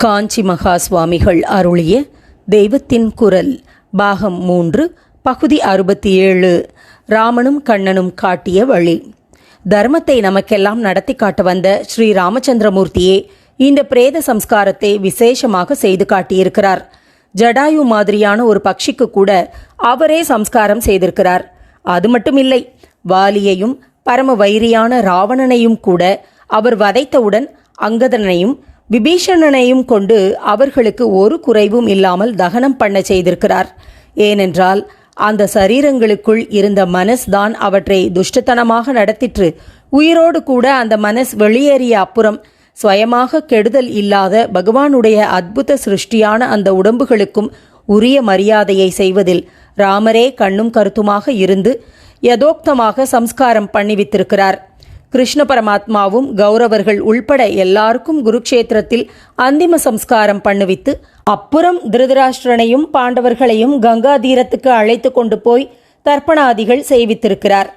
காஞ்சி மகா சுவாமிகள் அருளிய தெய்வத்தின் குரல் பாகம் 3 பகுதி 67. ராமனும் கண்ணனும் காட்டிய வழி. தர்மத்தை நமக்கெல்லாம் நடத்தி காட்ட வந்த ஸ்ரீ ராமச்சந்திரமூர்த்தியே இந்த பிரேத சம்ஸ்காரத்தை விசேஷமாக செய்து காட்டியிருக்கிறார். ஜடாயு மாதிரியான ஒரு பட்சிக்கு கூட அவரே சம்ஸ்காரம் செய்திருக்கிறார். அது மட்டுமில்லை, வாலியையும் பரம வைரியான ராவணனையும் கூட அவர் வதைத்தவுடன் அங்கதனையும் விபீஷணனையும் கொண்டு அவர்களுக்கு ஒரு குறைவும் இல்லாமல் தகனம் பண்ண செய்திருக்கிறார். ஏனென்றால் அந்த சரீரங்களுக்குள் இருந்த மனஸ்தான் அவற்றை துஷ்டத்தனமாக நடத்திற்று. உயிரோடு கூட அந்த மனஸ் வெளியேறிய அப்புறம் சுயமாக கெடுதல் இல்லாத பகவானுடைய அத்புத சிருஷ்டியான அந்த உடம்புகளுக்கும் உரிய மரியாதையை செய்வதில் ராமரே கண்ணும் கருத்துமாக இருந்து யதோக்தமாக சம்ஸ்காரம் பண்ணிவித்திருக்கிறார். கிருஷ்ண பரமாத்மாவும் கௌரவர்கள் உள்பட எல்லாருக்கும் குருக்ஷேத்திரத்தில் அந்திம சம்ஸ்காரம் பண்ணுவித்து அப்புறம் திருதராஷ்டிரனையும் பாண்டவர்களையும் கங்கா தீரத்துக்கு அழைத்து கொண்டு போய் தர்ப்பணாதிகள் செய்வித்திருக்கிறார்.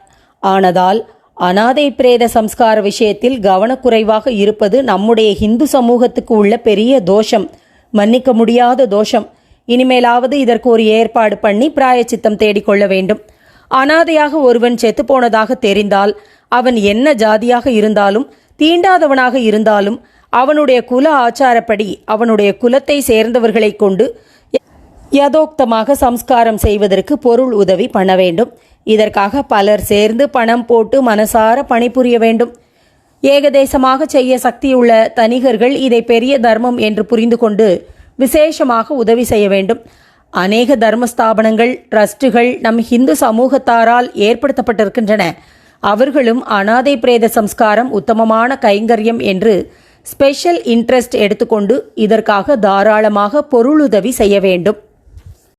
ஆனதால் அனாதை பிரேத சம்ஸ்கார விஷயத்தில் கவனக்குறைவாக இருப்பது நம்முடைய இந்து சமூகத்துக்கு உள்ள பெரிய தோஷம், மன்னிக்க முடியாத தோஷம். இனிமேலாவது இதற்கு ஒரு ஏற்பாடு பண்ணி பிராயச்சித்தம் தேடிக்கொள்ள வேண்டும். அனாதையாக ஒருவன் செத்துப்போனதாக தெரிந்தால் அவன் என்ன ஜாதியாக இருந்தாலும் தீண்டாதவனாக இருந்தாலும் அவனுடைய குல ஆச்சாரப்படி அவனுடைய குலத்தை சேர்ந்தவர்களை கொண்டு யதோக்தமாக சம்ஸ்காரம் செய்வதற்கு பொருள் உதவி பண்ண வேண்டும். இதற்காக பலர் சேர்ந்து பணம் போட்டு மனசார பணிபுரிய வேண்டும். ஏகதேசமாக செய்ய சக்தியுள்ள தனிகர்கள் இதை பெரிய தர்மம் என்று புரிந்து கொண்டு விசேஷமாக உதவி செய்ய வேண்டும். அநேக தர்மஸ்தாபனங்கள் ட்ரஸ்டுகள் நம் இந்து சமூகத்தாரால் ஏற்படுத்தப்பட்டிருக்கின்றன. அவர்களும் அனாதை பிரேத சம்ஸ்காரம் உத்தமமான கைங்கரியம் என்று ஸ்பெஷல் இன்ட்ரெஸ்ட் எடுத்துக்கொண்டு இதற்காக தாராளமாக பொருளுதவி செய்ய வேண்டும்.